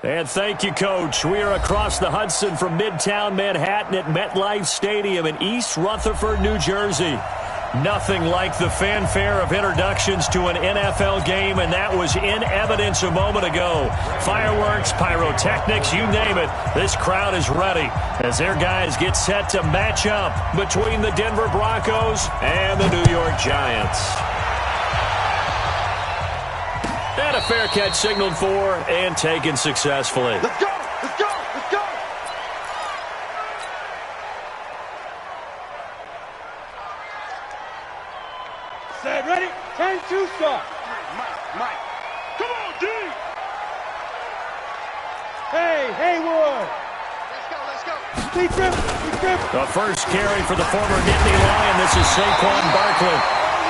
And thank you, Coach. We are across the Hudson from Midtown Manhattan at MetLife Stadium in East Rutherford, New Jersey. Nothing like the fanfare of introductions to an NFL game, and that was in evidence a moment ago. Fireworks, pyrotechnics, you name it. This crowd is ready as their guys get set to match up between the Denver Broncos and the New York Giants. And a fair catch signaled for and taken successfully. Let's go! Let's go! Let's go! Set, ready? 10-2 start. Mike. Come on, D! Hey, Haywood! Let's go! Speed trip! The first carry for the former Nittany Lion. This is Saquon Barkley.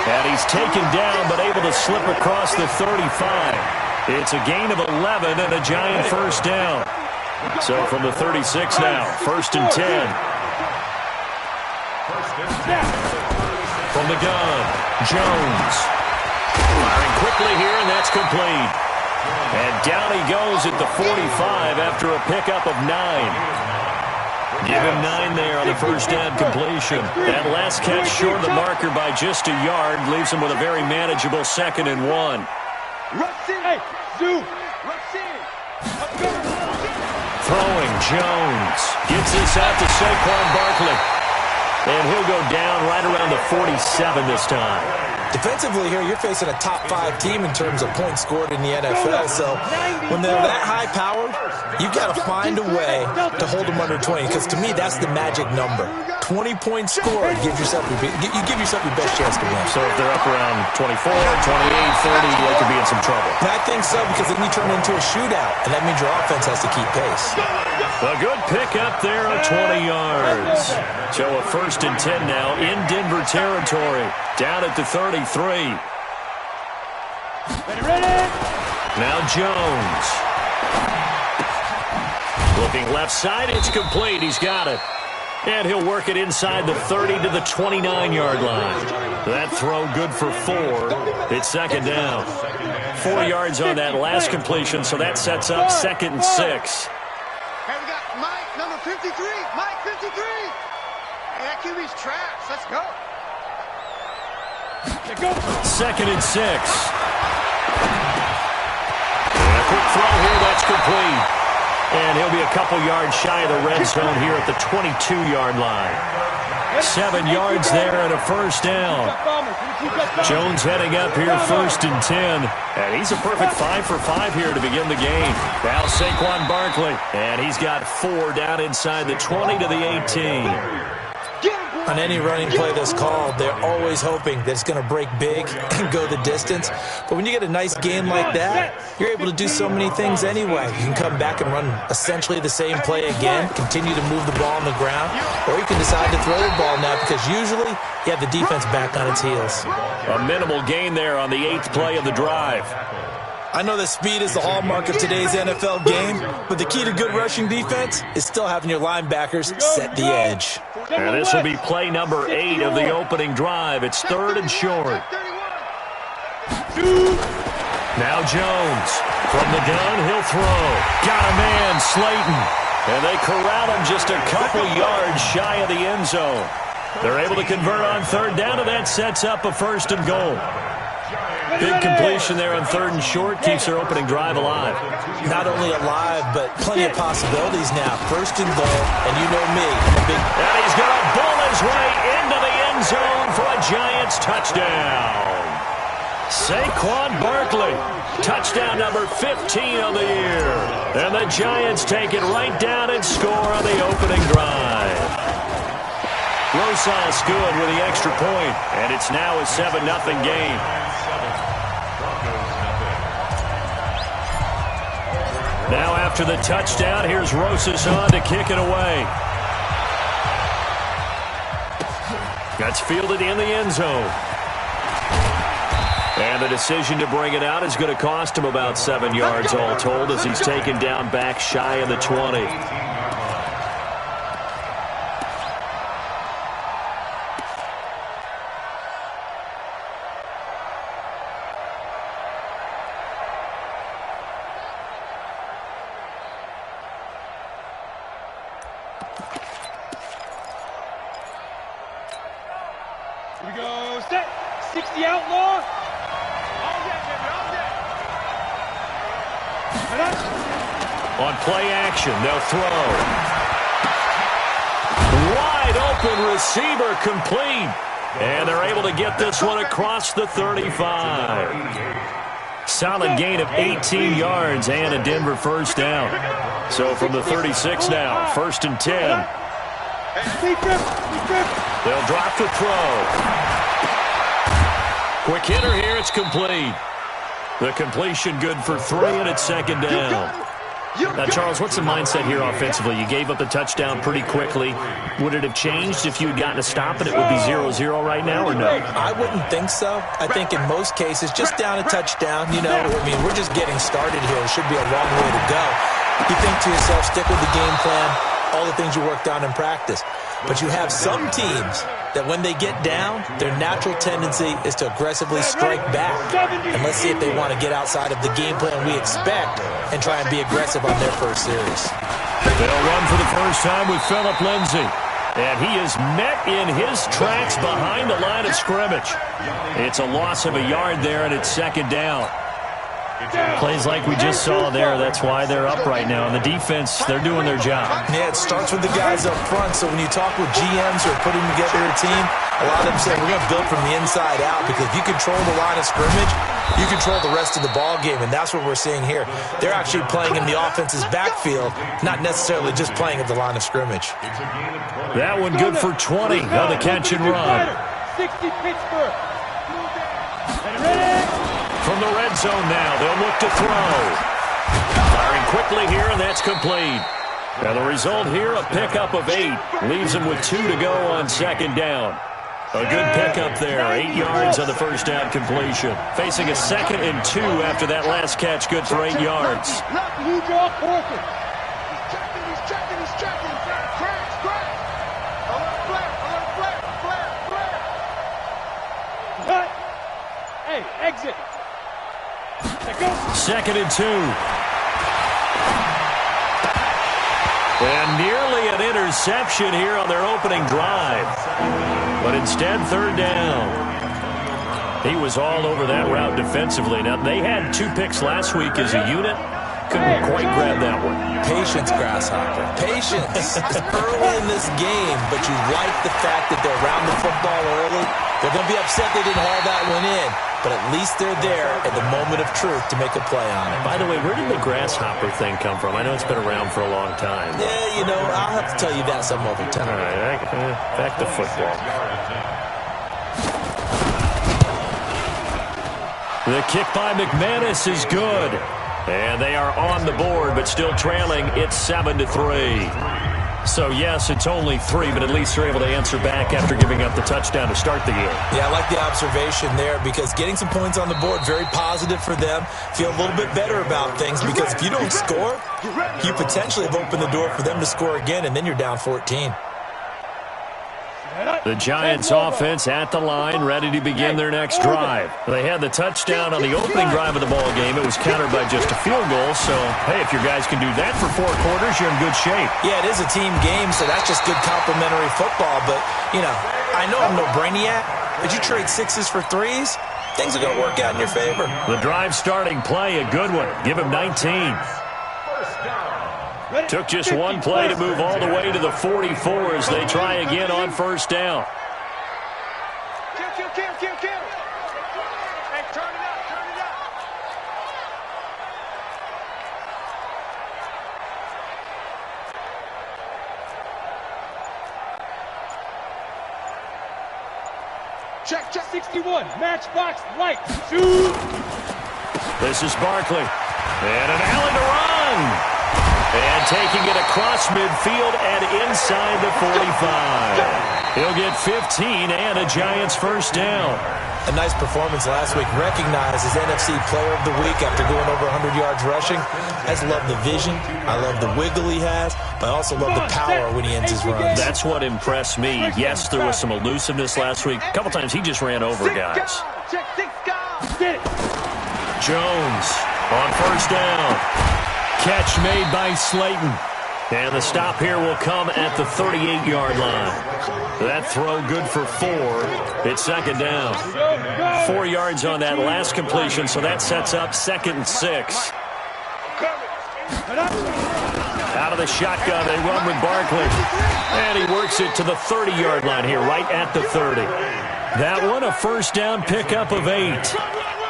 And he's taken down, but able to slip across the 35. It's a gain of 11 and a Giant first down. So from the 36 now, 1st and 10. From the gun, Jones. Firing quickly here, and that's complete. And down he goes at the 45 after a pickup of 9. Give him 9 there on the first down completion. That last catch short of the marker by just a yard leaves him with a very manageable 2nd and 1. Throwing, Jones gets this out to Saquon Barkley. And he'll go down right around the 47 this time. Defensively here, you're facing a top 5 team in terms of points scored in the NFL. So when they're that high-powered, you've got to find a way to hold them under 20. Because to me, that's the magic number. 20 points scored, you give yourself your best chance to win. So if they're up around 24, 28, 30, they could be in some trouble. And I think so, because then you turn it into a shootout, and that means your offense has to keep pace. A good pickup there of 20 yards. So a 1st and 10 now in Denver territory. Down at the 33. Ready? Now Jones. Looking left side, it's complete. He's got it. And he'll work it inside the 30 to the 29-yard line. That throw good for 4. It's 2nd down. 4 yards on that last completion, so that sets up 2nd and 6. Hey, we got Mike, number 53. Mike, 53. Hey, that QB's trash. Let's go. 2nd and 6. And a quick throw here, that's complete. And he'll be a couple yards shy of the red zone here at the 22-yard line. 7 yards there and a first down. Jones heading up here 1st and 10. And he's a perfect 5 for 5 here to begin the game. Now Saquon Barkley. And he's got 4 down inside the 20 to the 18. On any running play that's called, they're always hoping that it's going to break big and go the distance. But when you get a nice game like that, you're able to do so many things anyway. You can come back and run essentially the same play again, continue to move the ball on the ground, or you can decide to throw the ball now because usually you have the defense back on its heels. A minimal gain there on the 8th play of the drive. I know that speed is the hallmark of today's NFL game, but the key to good rushing defense is still having your linebackers set the edge. And this will be play number 8 of the opening drive. It's 3rd and short. Now Jones. From the gun, he'll throw. Got a man, Slayton. And they corral him just a couple yards shy of the end zone. They're able to convert on 3rd down, and that sets up a 1st and goal. Big completion there on 3rd and short keeps their opening drive alive. Not only alive, but plenty of possibilities now. 1st and goal, and you know me. And he's going to bull his way into the end zone for a Giants touchdown. Saquon Barkley, touchdown number 15 on the year. And the Giants take it right down and score on the opening drive. Rosas good with the extra point, and it's now a 7-0 game. Now after the touchdown, here's Rosas on to kick it away. That's fielded in the end zone. And the decision to bring it out is going to cost him about 7 yards all told as he's taken down back shy of the 20. 60 outlaw. On play action, they'll throw. Wide open receiver complete. And they're able to get this one across the 35. Solid gain of 18 yards and a Denver first down. So from the 36 now, 1st and 10. They'll drop the throw. Quick hitter here, it's complete. The completion good for 3, and it's 2nd down. Now, Charles, what's the mindset here offensively? You gave up the touchdown pretty quickly. Would it have changed if you had gotten a stop and it would be 0-0 right now, or no? I wouldn't think so. I think in most cases, just down a touchdown, you know, I mean, we're just getting started here. It should be a long way to go. You think to yourself, stick with the game plan, all the things you worked on in practice. But you have some teams that when they get down, their natural tendency is to aggressively strike back. And let's see if they want to get outside of the game plan we expect and try and be aggressive on their first series. They'll run for the first time with Phillip Lindsay. And he is met in his tracks behind the line of scrimmage. It's a loss of a yard there, and it's 2nd down. Plays like we just saw there. That's why they're up right now. And the defense, they're doing their job. Yeah, it starts with the guys up front. So when you talk with GMs who are putting together a team, a lot of them say we're going to build from the inside out, because if you control the line of scrimmage, you control the rest of the ball game, and that's what we're seeing here. They're actually playing in the offense's backfield, not necessarily just playing at the line of scrimmage. That one good for 20 on the catch and run. 60 Pittsburgh. From the red zone now, they'll look to throw. Firing quickly here, and that's complete. Now the result here, a pickup of 8. Leaves them with 2 to go on 2nd down. A good pickup there, 8 yards on the first down completion. Facing a 2nd and 2 after that last catch, good for 8 yards. You draw Corker. He's checking. Crash. Alert flare. Hey, exit. 2nd and 2. And nearly an interception here on their opening drive. But instead, 3rd down. He was all over that route defensively. Now, they had 2 picks last week as a unit. Couldn't quite grab that one. Patience, Grasshopper. Patience. It's early in this game, but you like the fact that they're around the football early. They're going to be upset they didn't haul that one in, but at least they're there at the moment of truth to make a play on it. By the way, where did the grasshopper thing come from? I know it's been around for a long time. Yeah, you know, I'll have to tell you that some other time. All right, back to football. The kick by McManus is good. And they are on the board, but still trailing. It's 7-3. So, yes, it's only 3, but at least they're able to answer back after giving up the touchdown to start the year. Yeah, I like the observation there, because getting some points on the board, very positive for them. Feel a little bit better about things, because if you don't score, you potentially have opened the door for them to score again, and then you're down 14. The Giants offense at the line, ready to begin their next drive. They had the touchdown on the opening drive of the ball game. It was countered by just a field goal. So, hey, if your guys can do that for 4 quarters, you're in good shape. Yeah, it is a team game, so that's just good complimentary football. But, you know, I know I'm no brainiac, but you trade 6s for 3s, things are going to work out in your favor. The drive starting play, a good one. Give him 19. Took just 1 play to move all the way to the 44 as they try again on 1st down. Kill. Hey, turn it up. Check. 61. Matchbox light. Shoot. This is Barkley. And an Allen to run. And taking it across midfield and inside the 45. He'll get 15 and a Giants first down. A nice performance last week. Recognized as NFC Player of the Week after going over 100 yards rushing. I just love the vision. I love the wiggle he has. But I also love the power when he ends his runs. That's what impressed me. Yes, there was some elusiveness last week. A couple times he just ran over guys. Jones on 1st down. Catch made by Slayton. And the stop here will come at the 38-yard line. That throw good for 4. It's second down. 4 yards on that last completion, so that sets up 2nd and 6. Out of the shotgun, they run with Barkley. And he works it to the 30-yard line here, right at the 30. That one, a first down pickup of 8.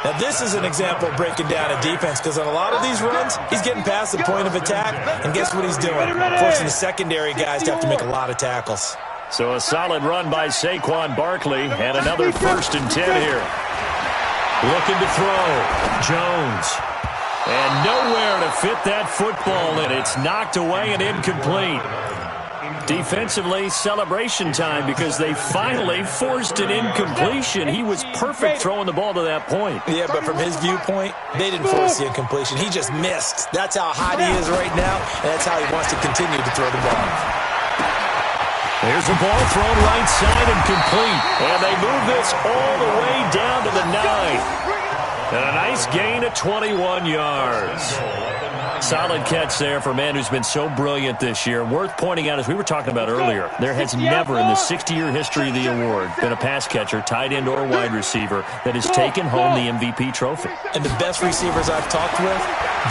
Now, this is an example of breaking down a defense, because on a lot of these runs, he's getting past the point of attack, and guess what he's doing? Forcing the secondary guys to have to make a lot of tackles. So a solid run by Saquon Barkley, and another 1st and 10 here. Looking to throw. Jones. And nowhere to fit that football in. It's knocked away and incomplete. Defensively, celebration time because they finally forced an incompletion. He was perfect throwing the ball to that point. Yeah, but from his viewpoint, they didn't force the incompletion. He just missed. That's how hot he is right now, and that's how he wants to continue to throw the ball. There's the ball thrown right side and complete. And they move this all the way down to the 9. And a nice gain of 21 yards. Solid catch there for a man who's been so brilliant this year. Worth pointing out, as we were talking about earlier, there has never in the 60-year history of the award been a pass catcher, tight end, or wide receiver that has taken home the MVP trophy. And the best receivers I've talked with,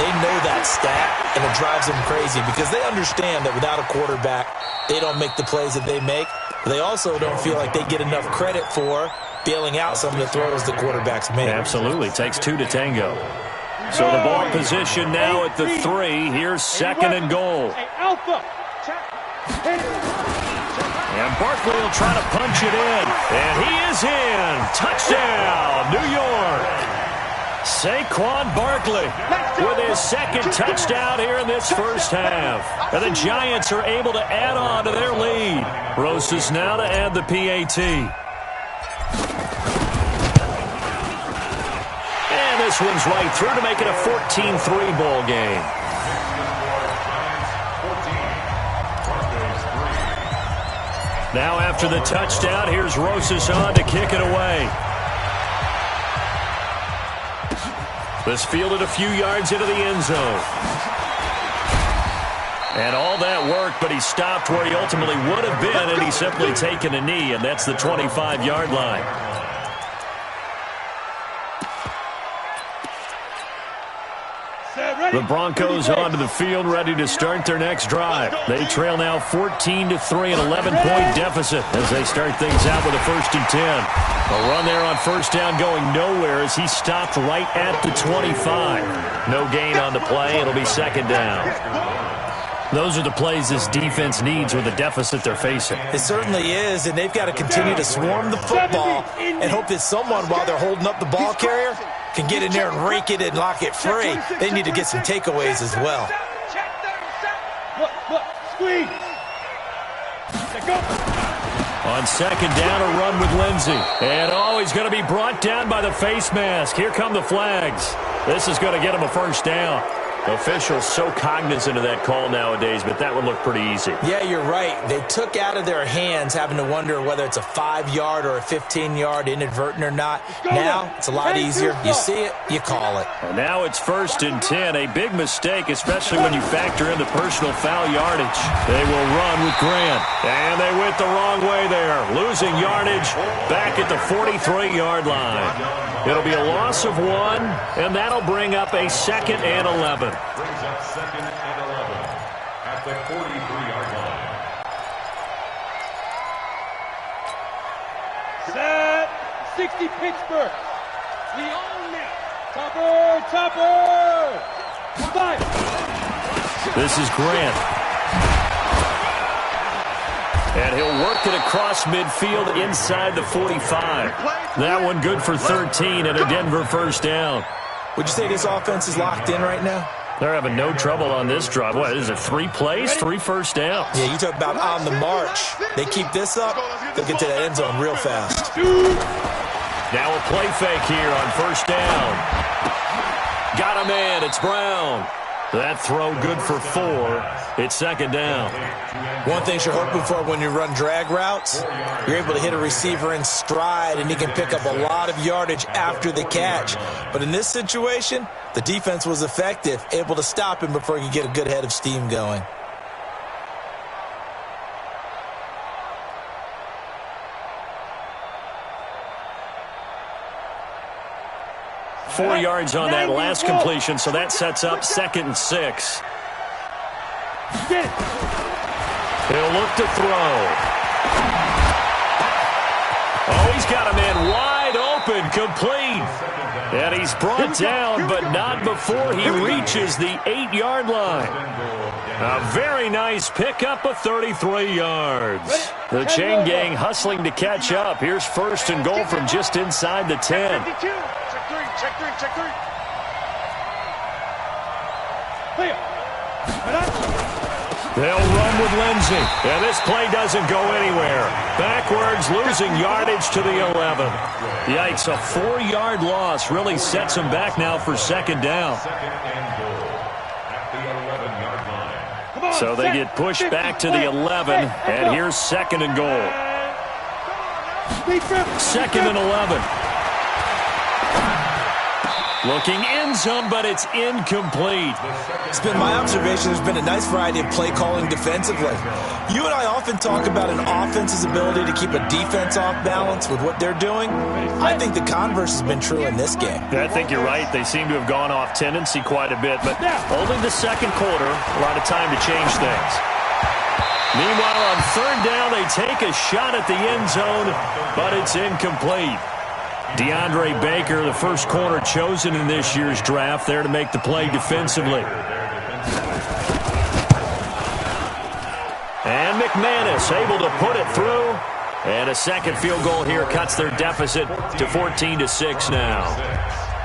they know that stat, and it drives them crazy because they understand that without a quarterback, they don't make the plays that they make. They also don't feel like they get enough credit for bailing out some of the throws the quarterbacks make. Absolutely. Takes 2 to tango. So the ball position now at the 3. Here's 2nd and goal. And Barkley will try to punch it in. And he is in. Touchdown, New York. Saquon Barkley with his 2nd touchdown here in this first half. And the Giants are able to add on to their lead. Rosas now to add the PAT. This one's right through to make it a 14-3 ball game. Now after the touchdown, here's Rosas on to kick it away. This fielded a few yards into the end zone. And all that work, but he stopped where he ultimately would have been, and he's simply taken a knee, and that's the 25-yard line. The Broncos onto the field, ready to start their next drive. They trail now 14-3, an 11-point deficit as they start things out with a 1st and 10. A run there on first down going nowhere as he stopped right at the 25. No gain on the play. It'll be 2nd down. Those are the plays this defense needs with the deficit they're facing. It certainly is, and they've got to continue to swarm the football and hope that someone, while they're holding up the ball carrier, can get in there and rake it and lock it free. They need to get some takeaways as well. Look, squeeze. Go. On 2nd down, a run with Lindsey. And he's going to be brought down by the face mask. Here come the flags. This is going to get him a 1st down. Officials so cognizant of that call nowadays, but that would look pretty easy. Yeah, you're right. They took out of their hands having to wonder whether it's a 5-yard or a 15-yard inadvertent or not. Now, it's a lot easier. You see it, you call it. And now it's 1st and 10. A big mistake, especially when you factor in the personal foul yardage. They will run with Grant. And they went the wrong way there. Losing yardage back at the 43-yard line. It'll be a loss of 1, and that'll bring up a 2nd and 11. Brings up 2nd and 11 at the 43-yard line. Set. 60 Pittsburgh. We own it. Topper. 5. This is Grant. And he'll work it across midfield inside the 45. That one good for 13 and a Denver 1st down. Would you say this offense is locked in right now? They're having no trouble on this drive. What is it, 3 plays, 3 first downs? Yeah, you talk about on the march. They keep this up, they'll get to that end zone real fast. Now a play fake here on 1st down. Got him in. It's Brown. That throw good for 4. It's 2nd down. One thing you're hoping for when you run drag routes, you're able to hit a receiver in stride, and he can pick up a lot of yardage after the catch. But in this situation, the defense was effective, able to stop him before he could get a good head of steam going. 4 yards on that last completion, so that sets up 2nd and 6. He'll look to throw. Oh, he's got a man wide open, complete. And he's brought down, but not before he reaches the 8-yard line. A very nice pickup of 33 yards. The chain gang hustling to catch up. Here's 1st and goal from just inside the 10. Check 3, check 3. They'll run with Lindsey. And this play doesn't go anywhere. Backwards, losing yardage to the 11. Yikes, a 4-yard loss really sets them back now for 2nd down. So they get pushed back to the 11, and here's 2nd and goal. 2nd and 11. Looking end zone, but it's incomplete. It's been my observation there's been a nice variety of play calling defensively. You and I often talk about an offense's ability to keep a defense off balance with what they're doing. I think the converse has been true in this game. I think you're right. They seem to have gone off tendency quite a bit, but only the 2nd quarter, a lot of time to change things. Meanwhile, on 3rd down, they take a shot at the end zone, but it's incomplete. DeAndre Baker, the first corner chosen in this year's draft, there to make the play defensively. And McManus able to put it through. And a 2nd field goal here cuts their deficit to 14-6 now.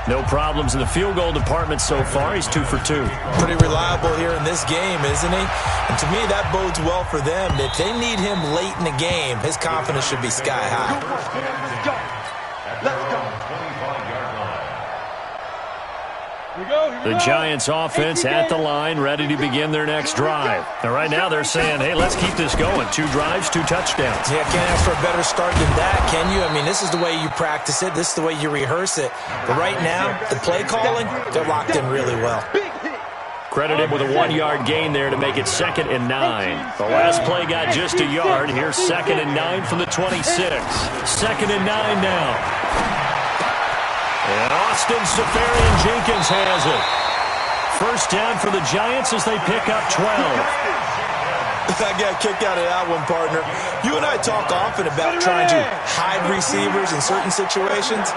No problems in the field goal department so far. He's 2 for 2. Pretty reliable here in this game, isn't he? And to me, that bodes well for them. If they need him late in the game, his confidence should be sky high. The Giants offense at the line, ready to begin their next drive. And right now they're saying, hey, let's keep this going. 2 drives, 2 touchdowns. Yeah, can't ask for a better start than that, can you? I mean, this is the way you practice it. This is the way you rehearse it. But right now, the play calling, they're locked in really well. Credited with a 1-yard gain there to make it 2nd and 9. The last play got just a yard. Here's 2nd and 9 from the 26. 2nd and 9 now. And Austin Seferian-Jenkins has it. 1st down for the Giants as they pick up 12. I got a kick out of that one, partner. You and I talk often about trying to hide receivers in certain situations,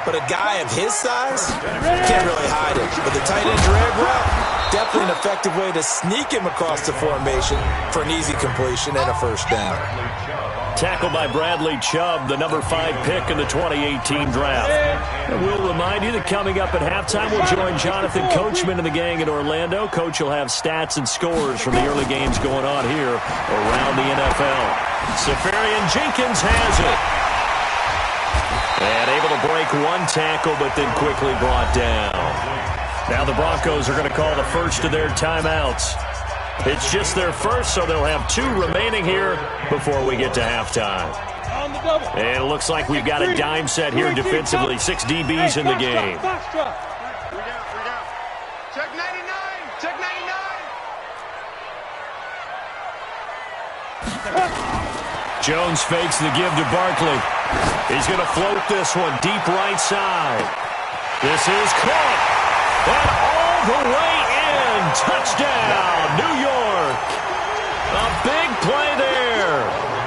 but a guy of his size can't really hide it. But the tight end drag route, definitely an effective way to sneak him across the formation for an easy completion and a 1st down. Tackled by Bradley Chubb, the number 5 pick in the 2018 draft. And we'll remind you that coming up at halftime, we'll join Jonathan Coachman and the gang in Orlando. Coach will have stats and scores from the early games going on here around the NFL. Seferian-Jenkins has it. And able to break 1 tackle, but then quickly brought down. Now the Broncos are going to call the first of their timeouts. It's just their first, so they'll have 2 remaining here before we get to halftime. And it looks like we've got a dime set here defensively. 6 DBs in the game. 3 down. Check 99. Check 99. Jones fakes the give to Barkley. He's going to float this one deep right side. This is caught. And all the way in. Touchdown, New York. A big play there.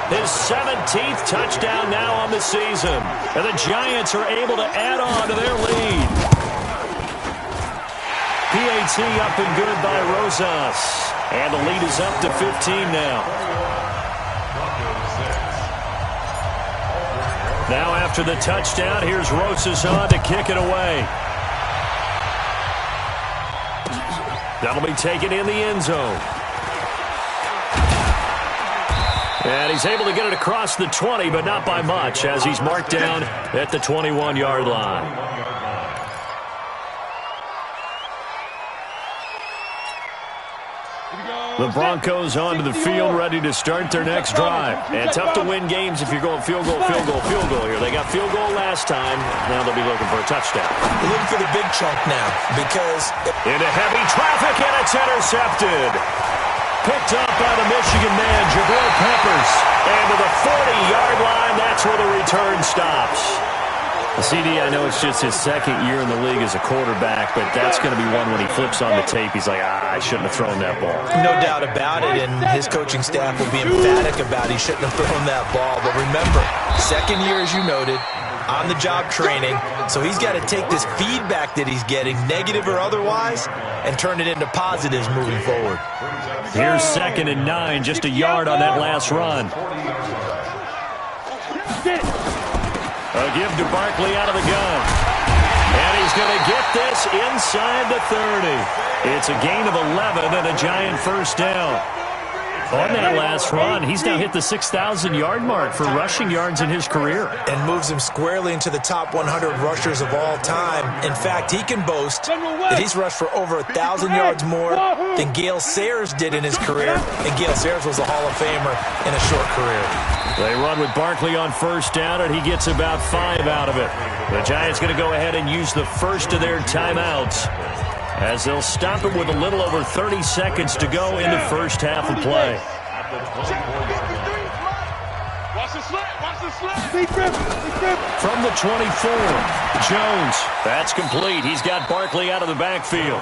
His 17th touchdown now on the season. And the Giants are able to add on to their lead. PAT up and good by Rosas. And the lead is up to 15 now. Now after the touchdown, here's Rosas on to kick it away. That'll be taken in the end zone. And he's able to get it across the 20, but not by much, as he's marked down at the 21-yard line. The Broncos onto the field, ready to start their next drive. And tough to win games if you're going field goal here. They got field goal last time. Now they'll be looking for a touchdown. They're looking for the big chunk now because into heavy traffic, and it's intercepted. Picked up by the Michigan man, Jabril Peppers. And to the 40-yard line, that's where the return stops. CD, I know it's just his second year in the league as a quarterback, but that's going to be one when he flips on the tape, he's like, I shouldn't have thrown that ball. No doubt about it, and his coaching staff will be emphatic about he shouldn't have thrown that ball. But remember, second year, as you noted, on-the-job training, so he's got to take this feedback that he's getting, negative or otherwise, and turn it into positives moving forward. Here's 2nd and 9, just a yard on that last run. A give to Barkley out of the gun. And he's going to get this inside the 30. It's a gain of 11 and a giant first down. On that last run, he's now hit the 6,000-yard mark for rushing yards in his career. And moves him squarely into the top 100 rushers of all time. In fact, he can boast that he's rushed for over 1,000 yards more than Gale Sayers did in his career. And Gale Sayers was a Hall of Famer in a short career. They run with Barkley on first down, and he gets about 5 out of it. The Giants going to go ahead and use the first of their timeouts, as they'll stop it with a little over 30 seconds to go in the first half of play. Watch the slant, watch the slant. From the 24, Jones. That's complete. He's got Barkley out of the backfield.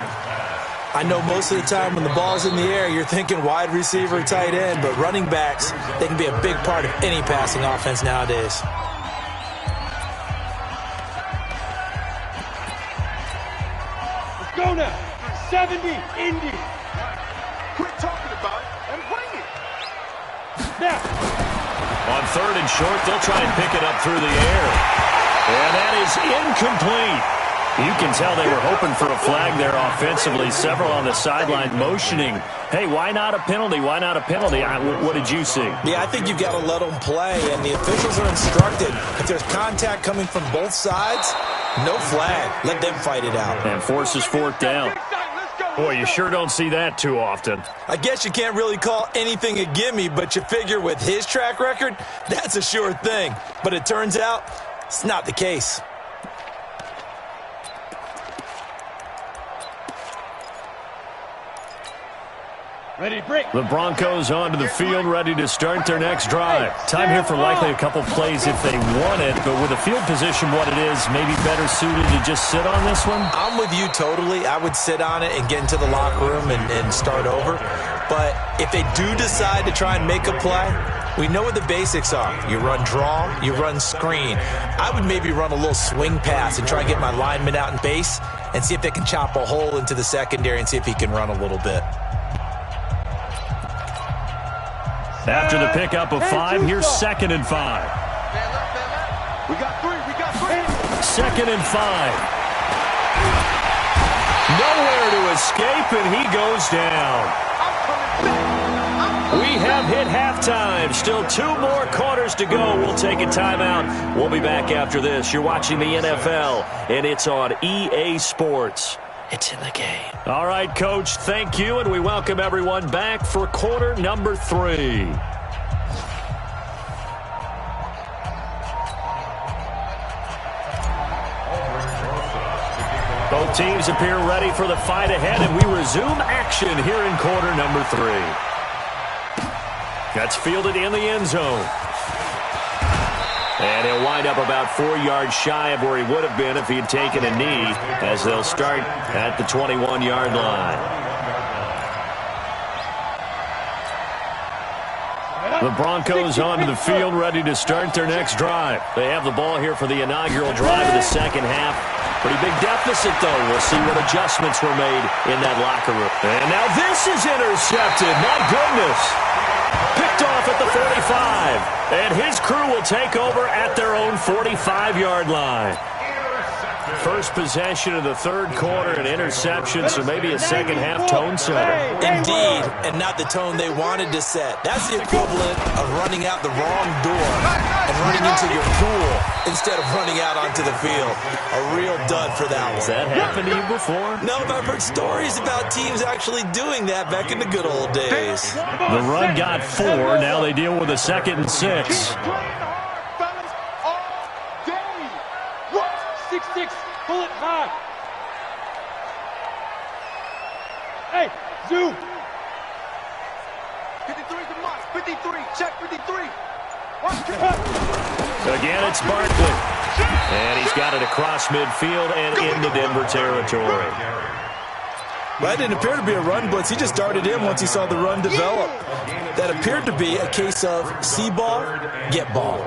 I know most of the time when the ball's in the air, you're thinking wide receiver, tight end, but running backs, they can be a big part of any passing offense nowadays. Go now. 70, Indy. Quit talking about it and bring it. Now. On 3rd and short, they'll try and pick it up through the air. And that is incomplete. You can tell they were hoping for a flag there offensively. Several on the sideline motioning, hey, why not a penalty? Why not a penalty? What did you see? Yeah, I think you've got to let them play, and the officials are instructed. If there's contact coming from both sides, no flag. Let them fight it out. And forces 4th down. Boy, you sure don't see that too often. I guess you can't really call anything a gimme, but you figure with his track record, that's a sure thing. But it turns out it's not the case. Ready, break. The Broncos onto the field, ready to start their next drive. Time here for likely a couple plays if they want it, but with the field position what it is, maybe better suited to just sit on this one? I'm with you totally. I would sit on it and get into the locker room and start over. But if they do decide to try and make a play, we know what the basics are. You run draw, you run screen. I would maybe run a little swing pass and try and get my lineman out in base and see if they can chop a hole into the secondary and see if he can run a little bit. After the pickup of 5, here's 2nd and 5. We got 3, we got 3. 2nd and 5. Nowhere to escape, and he goes down. We have hit halftime. Still 2 more quarters to go. We'll take a timeout. We'll be back after this. You're watching the NFL, and it's on EA Sports. It's in the game. All right, Coach, thank you, and we welcome everyone back for quarter number 3. Both teams appear ready for the fight ahead, and we resume action here in quarter number 3. That's fielded in the end zone. And he'll wind up about 4 yards shy of where he would have been if he had taken a knee, as they'll start at the 21-yard line. The Broncos onto the field, ready to start their next drive. They have the ball here for the inaugural drive of the second half. Pretty big deficit, though. We'll see what adjustments were made in that locker room. And now this is intercepted. My goodness. Picked off at the 45. And his crew will take over at their own 45-yard line. First possession of the third quarter, an interception, so maybe a second-half tone setter. Indeed, and not the tone they wanted to set. That's the equivalent of running out the wrong door and running into your pool instead of running out onto the field. A real dud for that one. Has that happened to you before? No, but I've heard stories about teams actually doing that back in the good old days. The run got 4. Now they deal with a 2nd and 6. 6-6, pull it high. Hey, zoom. 53 to Moss, 53, check 53. Again, it's Barkley. And he's got it across midfield and into Denver territory. Well, that didn't appear to be a run blitz. He just darted in once he saw the run develop. That appeared to be a case of see ball, get ball.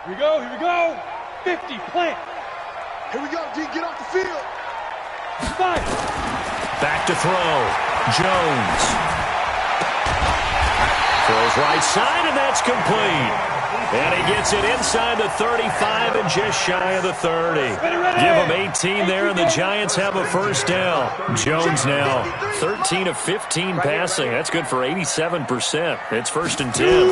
Here we go, here we go. 50, plant. Here we go, D, get off the field. 5. Back to throw. Jones. Throws right side, and that's complete. And he gets it inside the 35 and just shy of the 30. Give him 18 there, and the Giants have a first down. Jones now 13 of 15 passing. That's good for 87%. It's 1st and 10.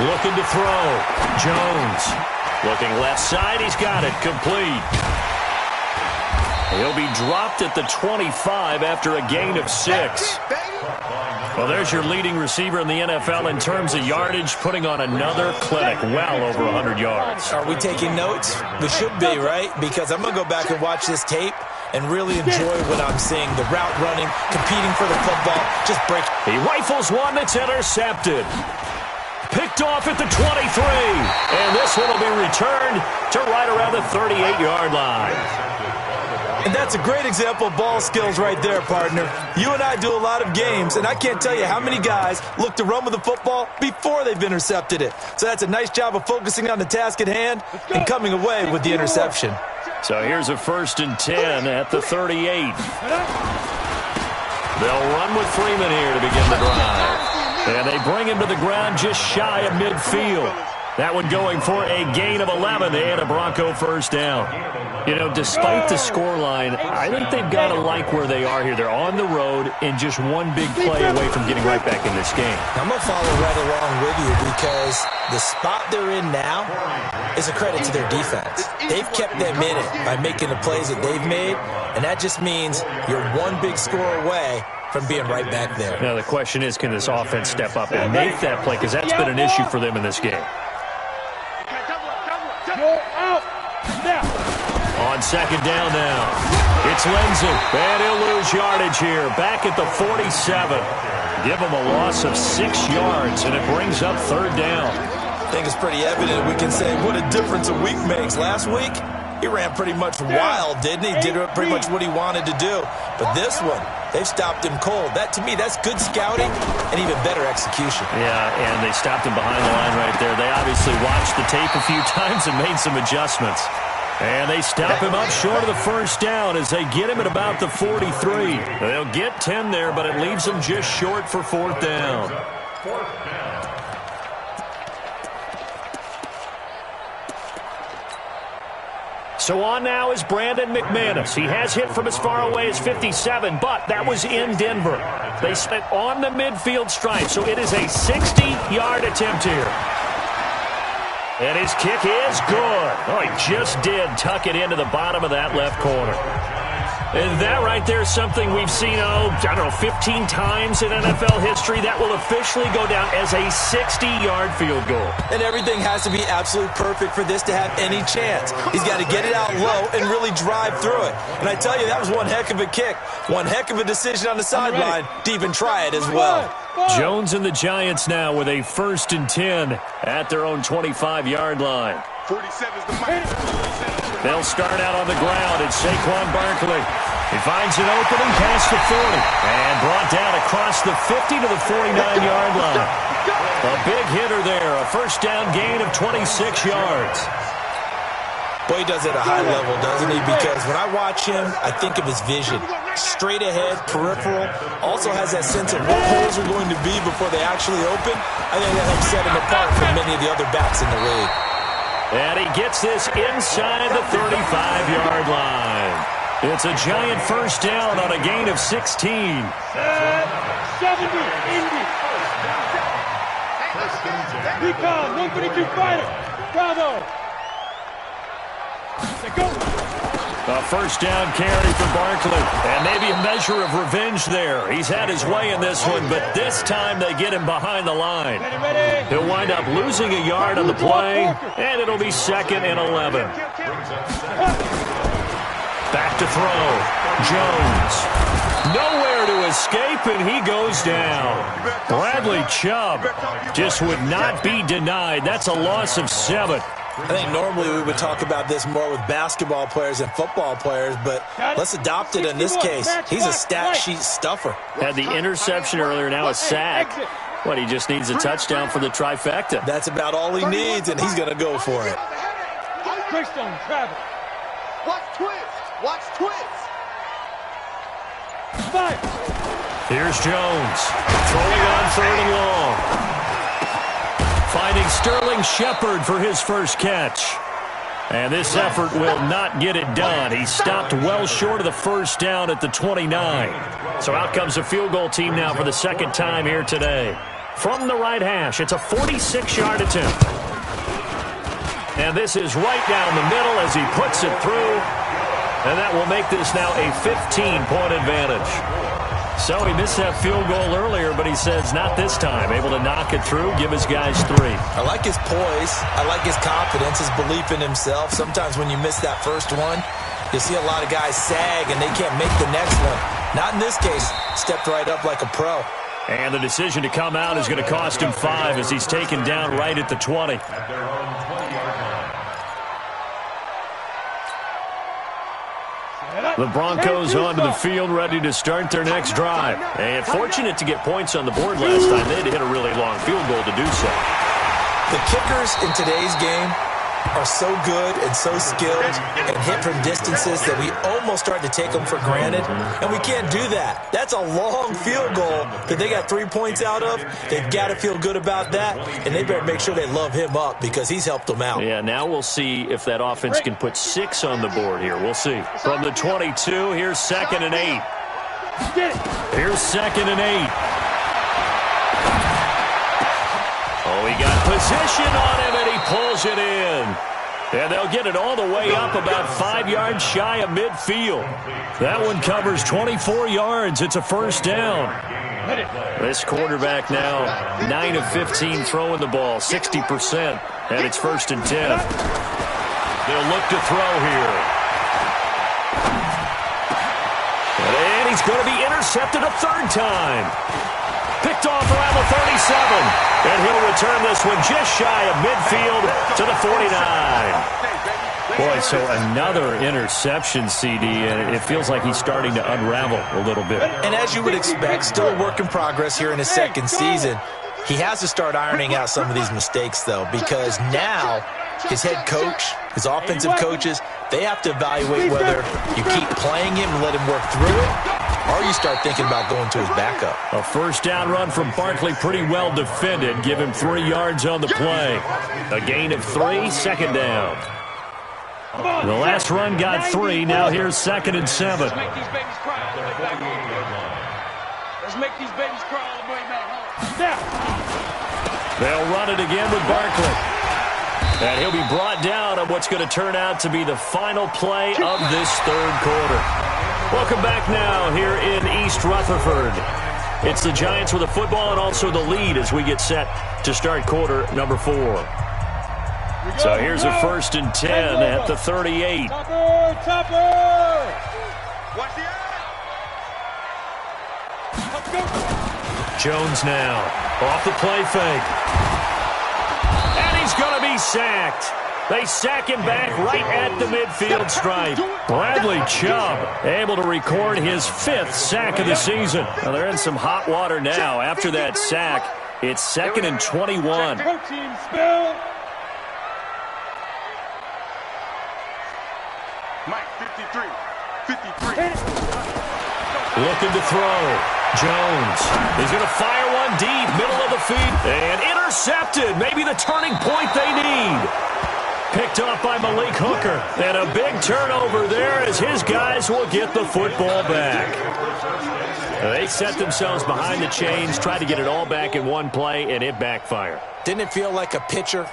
Looking to throw. Jones. Looking left side. He's got it. Complete. He'll be dropped at the 25 after a gain of 6. Well, there's your leading receiver in the NFL in terms of yardage, putting on another clinic, well over 100 yards. Are we taking notes? We should be, right? Because I'm going to go back and watch this tape and really enjoy what I'm seeing. The route running, competing for the football, just break. He rifles one that's intercepted. Picked off at the 23. And this one will be returned to right around the 38-yard line. And that's a great example of ball skills right there, partner. You and I do a lot of games, and I can't tell you how many guys look to run with the football before they've intercepted it. So that's a nice job of focusing on the task at hand and coming away with the interception. So here's a 1st and 10 at the 38. They'll run with Freeman here to begin the drive. And they bring him to the ground just shy of midfield. That one going for a gain of 11 and a Bronco first down. You know, despite the scoreline, I think they've got to like where they are here. They're on the road and just one big play away from getting right back in this game. I'm going to follow right along with you because the spot they're in now is a credit to their defense. They've kept them in it by making the plays that they've made, and that just means you're one big score away from being right back there. Now, the question is, can this offense step up and make that play? Because that's been an issue for them in this game. On 2nd down now, it's Lindsey, and he'll lose yardage here, back at the 47. Give him a loss of 6 yards, and it brings up 3rd down. I think it's pretty evident we can say what a difference a week makes. Last week, he ran pretty much wild, didn't he? Did pretty much what he wanted to do. But this one, they've stopped him cold. That, to me, that's good scouting and even better execution. Yeah, and they stopped him behind the line right there. They obviously watched the tape a few times and made some adjustments. And they stop him up short of the first down as they get him at about the 43. They'll get 10 there, but it leaves them just short for 4th down. So on now is Brandon McManus. He has hit from as far away as 57, but that was in Denver. They spent on the midfield stripe, so it is a 60-yard attempt here. And his kick is good. Oh, he just did tuck it into the bottom of that left corner. And that right there is something we've seen, I don't know, 15 times in NFL history. That will officially go down as a 60-yard field goal. And everything has to be absolutely perfect for this to have any chance. He's got to get it out low and really drive through it. And I tell you, that was one heck of a kick. One heck of a decision on the sideline to even try it as well. Jones and the Giants now with a 1st and 10 at their own 25-yard line. 47's the mic. They'll start out on the ground. It's Saquon Barkley. He finds an opening past the 40 and brought down across the 50 to the 49-yard line. A big hitter there. A first down gain of 26 yards. Boy, he does it at a high level, doesn't he? Because when I watch him, I think of his vision. Straight ahead, peripheral. Also has that sense of what holes are going to be before they actually open. I think that helps set him apart from many of the other backs in the league. And he gets this inside the 35-yard line. It's a Giant first down on a gain of 16. 70, Indy. Recon, 132 fighter. Bravo. Go. A first down carry for Barkley. And maybe a measure of revenge there. He's had his way in this one, but this time they get him behind the line. He'll wind up losing a yard on the play, and it'll be 2nd and 11. Back to throw. Jones. Nowhere to escape, and he goes down. Bradley Chubb just would not be denied. That's a loss of 7. I think normally we would talk about this more with basketball players and football players, but let's adopt it in this case. He's a stat sheet stuffer. Had the interception earlier, now a sack. What, he just needs a touchdown for the trifecta. That's about all he needs, and he's going to go for it. Greystone, Travis. Watch twist. Watch twist. 5. Here's Jones. Throwing on 3rd and long. Finding Sterling Shepard for his first catch. And this effort will not get it done. He stopped well short of the first down at the 29. So out comes the field goal team now for the second time here today. From the right hash, it's a 46-yard attempt. And this is right down the middle as he puts it through. And that will make this now a 15-point advantage. So he missed that field goal earlier, but he says not this time. Able to knock it through, give his guys 3. I like his poise. I like his confidence, his belief in himself. Sometimes when you miss that first one, you see a lot of guys sag and they can't make the next one. Not in this case. Stepped right up like a pro. And the decision to come out is going to cost him 5 as he's taken down right at the 20. The Broncos onto the field, ready to start their next drive. And fortunate to get points on the board last time. They had to hit a really long field goal to do so. The kickers in today's game are so good and so skilled and hit from distances that we almost start to take them for granted, and we can't do that. That's a long field goal that they got 3 points out of. They've got to feel good about that, and they better make sure they love him up because he's helped them out. Yeah, now we'll see if that offense can put 6 on the board here. We'll see. From the 22, here's 2nd and 8. Here's 2nd and 8. Oh, he got position on him, and he pulls it in. And they'll get it all the way up about 5 yards shy of midfield. That one covers 24 yards. It's a first down. This quarterback now 9 of 15 throwing the ball, 60%. And it's 1st and 10. They'll look to throw here. And he's going to be intercepted a 3rd time. Picked off around the 37. And he'll return this one just shy of midfield to the 49. Boy, so another interception, CD, and it feels like he's starting to unravel a little bit. And as you would expect, still a work in progress here in his second season. He has to start ironing out some of these mistakes, though, because now his head coach, his offensive coaches, they have to evaluate whether you keep playing him and let him work through it, or you start thinking about going to his backup. A first down run from Barkley, pretty well defended. Give him 3 yards on the play. A gain of 3, 2nd down. The last run got 3. Now here's 2nd and 7. Let's make these babies cry all the way back home. Let's make these babies cry all the way back home. Snap. They'll run it again with Barkley. And he'll be brought down on what's going to turn out to be the final play of this 3rd quarter. Welcome back now here in East Rutherford. It's the Giants with the football and also the lead as we get set to start quarter number 4. So here's a 1st and 10 at the 38. Topper! Watch the eye. Jones now off the play fake. And he's going to be sacked. They sack him back right at the midfield stripe. Bradley Chubb able to record his 5th sack of the season. Well, they're in some hot water now. After that sack, it's 2nd and 21. Protein spill. Mike, 53. 53. Looking to throw. Jones. He's going to fire one deep, middle of the feet, and intercepted. Maybe the turning point they need. Picked off by Malik Hooker. And a big turnover there as his guys will get the football back. They set themselves behind the chains, tried to get it all back in one play, and it backfired. Didn't it feel like a pitcher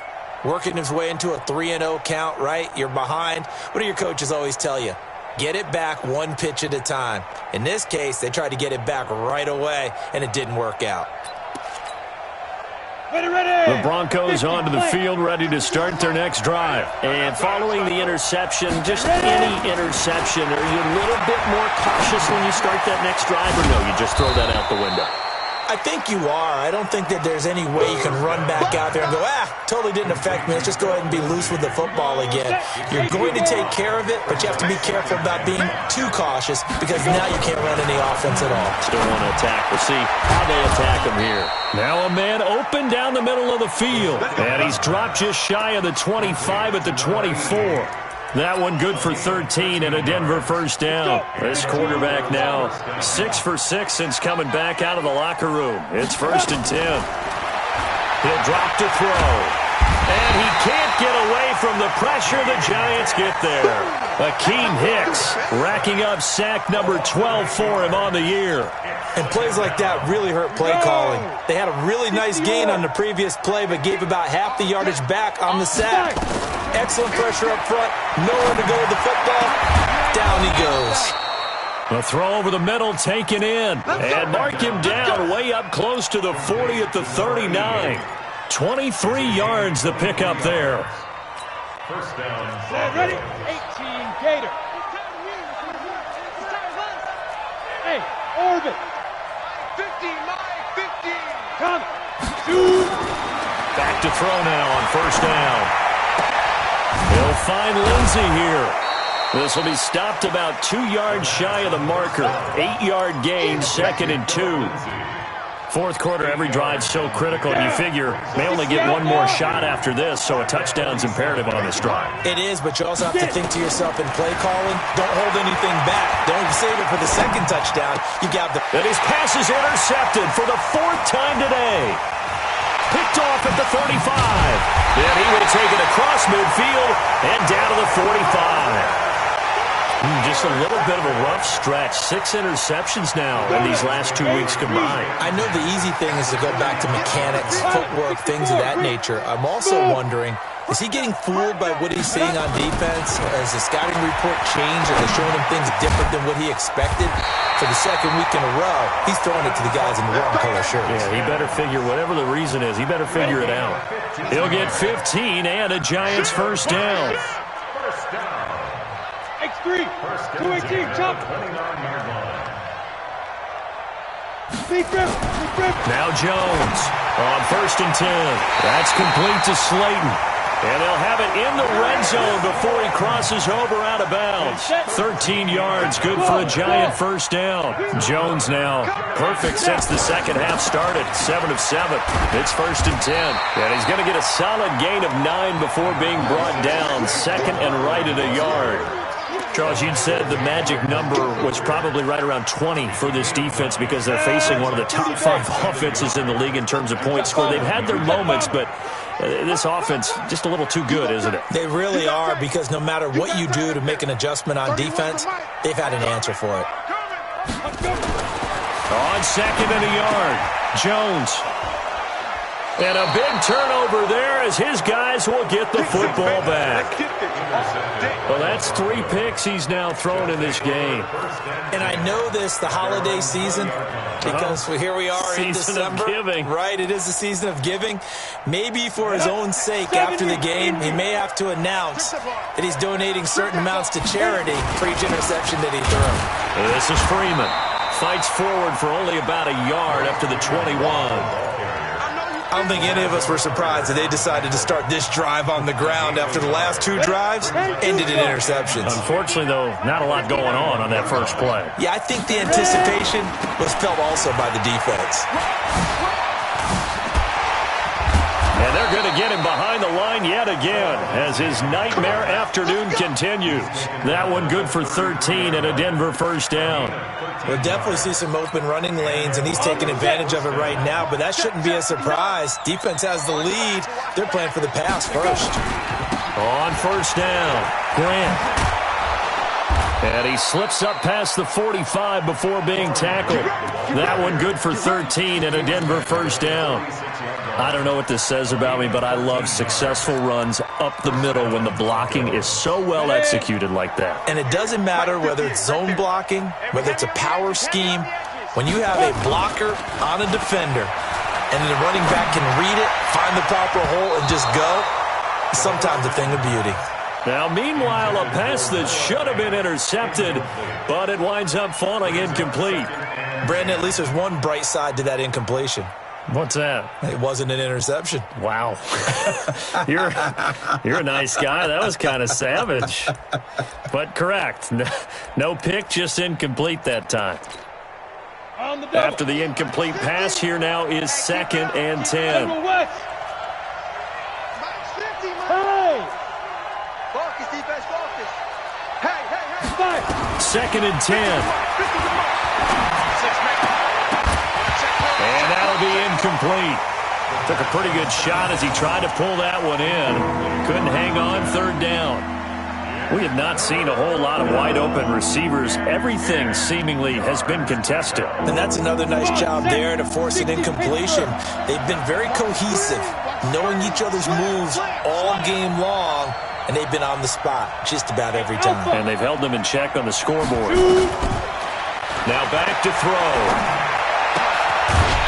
working his way into a 3-0 count, right? You're behind. What do your coaches always tell you? Get it back 1 pitch at a time. In this case, they tried to get it back right away, and it didn't work out. The Broncos onto the field, ready to start their next drive. And following the interception, just any interception, are you a little bit more cautious when you start that next drive, or no, you just throw that out the window? I think you are. I don't think that there's any way you can run back out there and go, totally didn't affect me. Let's just go ahead and be loose with the football again. You're going to take care of it, but you have to be careful about being too cautious because now you can't run any offense at all. Still want to attack. We'll see how they attack him here. Now a man open down the middle of the field, and he's dropped just shy of the 25 at the 24. That one good for 13 and a Denver first down. This quarterback now 6 for 6 since coming back out of the locker room. It's 1st and 10. He'll drop to throw. And he can't get away from the pressure. The Giants get there. Akeem Hicks racking up sack number 12 for him on the year. And plays like that really hurt play calling. They had a really nice gain on the previous play, but gave about half the yardage back on the sack. Excellent pressure up front. Nowhere to go with the football. Down he goes. The throw over the middle taken in. And mark him down way up close to the 40 at the 39. 23 yards the pickup there. First down. Ready? 18 Gator. Hey, Orbit. 50, Mike, 50. Come. Shoot. Back to throw now on first down. He'll find Lindsey here. This will be stopped about 2 yards shy of the marker. 8-yard gain, 2nd and 2. Fourth quarter, every drive's so critical. You figure they only get one more shot after this, so a touchdown's imperative on this drive. It is, but you also have to think to yourself in play calling, don't hold anything back. Don't save it for the second touchdown. You got the... And his pass is intercepted for the 4th time today. Picked off at the 35. Then he will take it across midfield and down to the 45. Just a little bit of a rough stretch. 6 interceptions now in these last 2 weeks combined. I know the easy thing is to go back to mechanics, footwork, things of that nature. I'm also wondering, is he getting fooled by what he's seeing on defense? Has the scouting report changed? Are they showing him things different than what he expected? For the second week in a row, he's throwing it to the guys in the wrong color shirts. Yeah, he better figure, whatever the reason is, he better figure it out. He'll get 15 and a Giants first down. X3, 218, chop. Now Jones on 1st and 10. That's complete to Slayton. And they'll have it in the red zone before he crosses over out of bounds. 13 yards, good for a Giant first down. Jones now perfect since the second half started. 7 of 7. It's 1st and 10. And he's going to get a solid gain of 9 before being brought down. 2nd and right at a yard. Charles, you'd said the magic number was probably right around 20 for this defense because they're facing one of the top 5 offenses in the league in terms of points scored. They've had their moments, but this offense just a little too good, isn't it? They really are, because no matter what you do to make an adjustment on defense, they've had an answer for it. On 2nd and a yard, Jones. And a big turnover there as his guys will get the football back. Well, that's 3 picks he's now thrown in this game. And I know this, the holiday season, because here we are in December. Season of giving. Right, it is the season of giving. Maybe for his own sake after the game, he may have to announce that he's donating certain amounts to charity for each interception that he threw. This is Freeman. Fights forward for only about a yard up to the 21. I don't think any of us were surprised that they decided to start this drive on the ground after the last 2 drives ended in interceptions. Unfortunately, though, not a lot going on that first play. Yeah, I think the anticipation was felt also by the defense. And they're going to get him behind the line yet again as his nightmare afternoon continues. That one good for 13 and a Denver first down. We'll definitely see some open running lanes, and he's taking advantage of it right now, but that shouldn't be a surprise. Defense has the lead. They're playing for the pass first. On first down, Grant. And he slips up past the 45 before being tackled. That one good for 13 and a Denver first down. I don't know what this says about me, but I love successful runs up the middle when the blocking is so well executed like that. And it doesn't matter whether it's zone blocking, whether it's a power scheme. When you have a blocker on a defender, and the running back can read it, find the proper hole, and just go, sometimes a thing of beauty. Now, meanwhile, a pass that should have been intercepted, but it winds up falling incomplete. Brandon, at least there's one bright side to that incompletion. What's that? It wasn't an interception. Wow. You're a nice guy. That was kind of savage. But correct. No pick, just incomplete that time. After the incomplete pass, here now is 2nd and 10. Focus, defense, focus. Hey. 2nd and 10. And that'll be incomplete. Took a pretty good shot as he tried to pull that one in. Couldn't hang on, 3rd down. We have not seen a whole lot of wide-open receivers. Everything seemingly has been contested. And that's another nice job there to force an incompletion. They've been very cohesive, knowing each other's moves all game long, and they've been on the spot just about every time. And they've held them in check on the scoreboard. Now back to throw.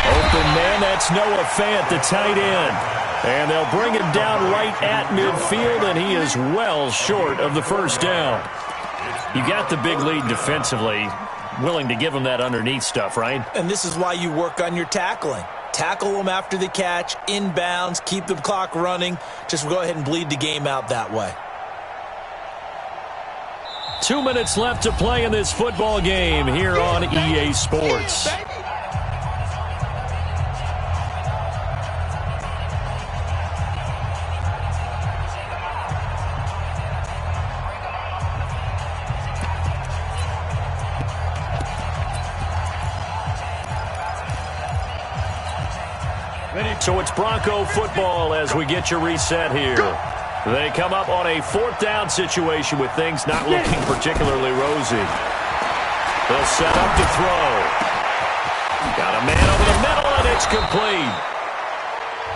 Open man, that's Noah Fant, the tight end. And they'll bring him down right at midfield, and he is well short of the 1st down. You got the big lead defensively, willing to give him that underneath stuff, right? And this is why you work on your tackling. Tackle them after the catch, inbounds, keep the clock running. Just go ahead and bleed the game out that way. 2 minutes left to play in this football game here on EA Sports. So it's Bronco football as we get you reset here. They come up on a 4th down situation with things not looking particularly rosy. They'll set up to throw. Got a man over the middle, and it's complete.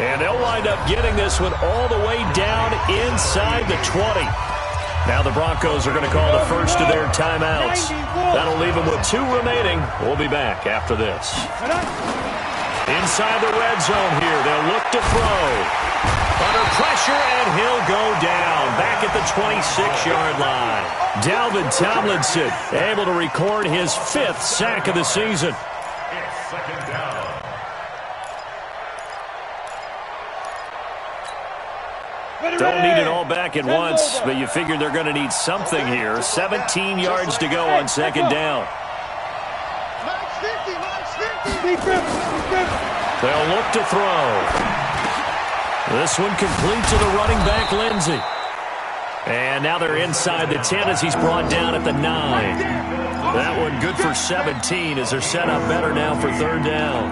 And they'll wind up getting this one all the way down inside the 20. Now the Broncos are going to call the first of their timeouts. That'll leave them with 2 remaining. We'll be back after this. Inside the red zone here, they'll look to throw. Under pressure, and he'll go down back at the 26-yard line. Dalvin Tomlinson able to record his 5th sack of the season. It's 2nd down. Don't need it all back at once, but you figure they're going to need something here. 17 yards to go on 2nd down. They'll look to throw. This one complete to the running back, Lindsey. And now they're inside the 10 as he's brought down at the 9. That one good for 17 as they're set up better now for 3rd down.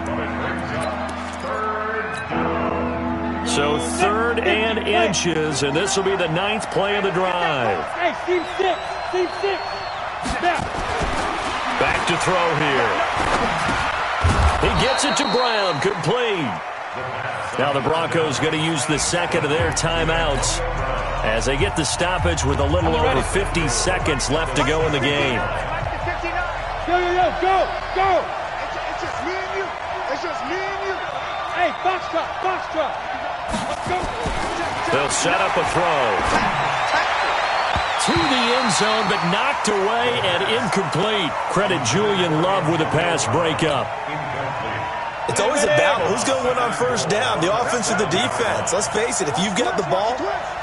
So 3rd and inches, and this will be the 9th play of the drive. Hey, team 6. Back to throw here. He gets it to Brown, complete. Now the Broncos going to use the 2nd of their timeouts as they get the stoppage with a little over 50 seconds left to go in the game. Go. It's just me and you. Hey, box drop. Let's go. They'll set up a throw. To the end zone, but knocked away and incomplete. Credit Julian Love with a pass breakup. It's always about who's going to win on 1st down, the offense or the defense. Let's face it, if you've got the ball,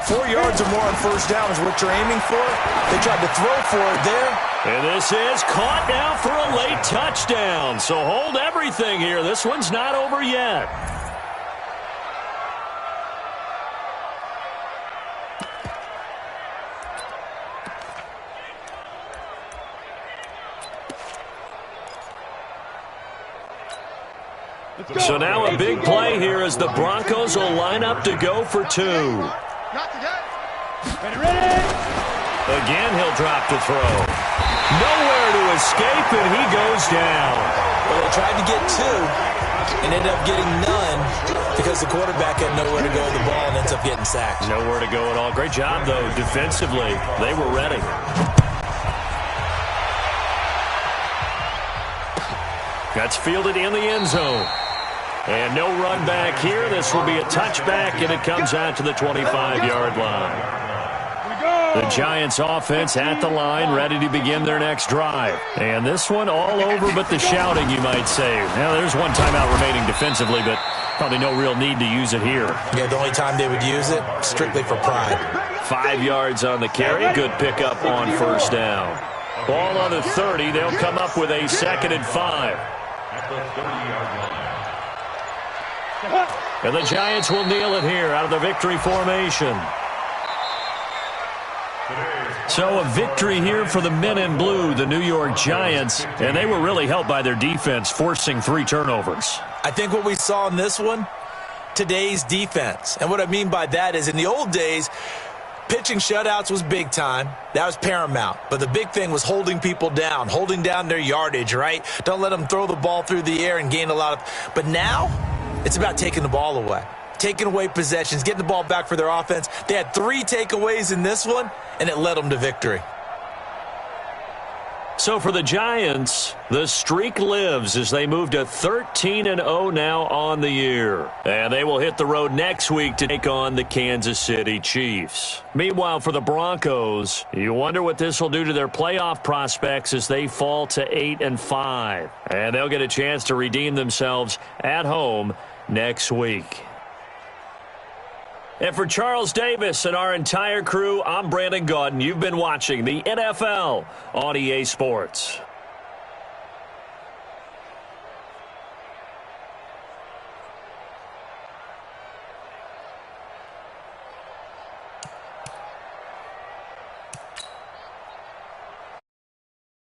4 yards or more on 1st down is what you're aiming for. They tried to throw for it there. And this is caught now for a late touchdown. So hold everything here. This one's not over yet. So now a big play here as the Broncos will line up to go for 2. Not today. Ready. Again, he'll drop to throw. Nowhere to escape, and he goes down. Well, they tried to get 2 and ended up getting none because the quarterback had nowhere to go with the ball and ends up getting sacked. Nowhere to go at all. Great job, though, defensively. They were ready. That's fielded in the end zone. And no run back here. This will be a touchback, and it comes out to the 25-yard line. The Giants offense at the line, ready to begin their next drive. And this one all over but the shouting, you might say. Now, there's one timeout remaining defensively, but probably no real need to use it here. Yeah, the only time they would use it, strictly for pride. 5 yards on the carry. Good pickup on first down. Ball on the 30. They'll come up with a 2nd and 5. At the 30-yard line. And the Giants will kneel it here out of the victory formation. So a victory here for the men in blue, the New York Giants, and they were really helped by their defense, forcing 3 turnovers. I think what we saw in this one, today's defense. And what I mean by that is in the old days, pitching shutouts was big time. That was paramount. But the big thing was holding people down, holding down their yardage, right? Don't let them throw the ball through the air and gain a lot of... But now, it's about taking the ball away. Taking away possessions, getting the ball back for their offense. They had 3 takeaways in this one, and it led them to victory. So for the Giants, the streak lives as they move to 13-0 now on the year. And they will hit the road next week to take on the Kansas City Chiefs. Meanwhile, for the Broncos, you wonder what this will do to their playoff prospects as they fall to 8-5. And they'll get a chance to redeem themselves at home next week. And for Charles Davis and our entire crew, I'm Brandon Gaudin. You've been watching the NFL on EA Sports.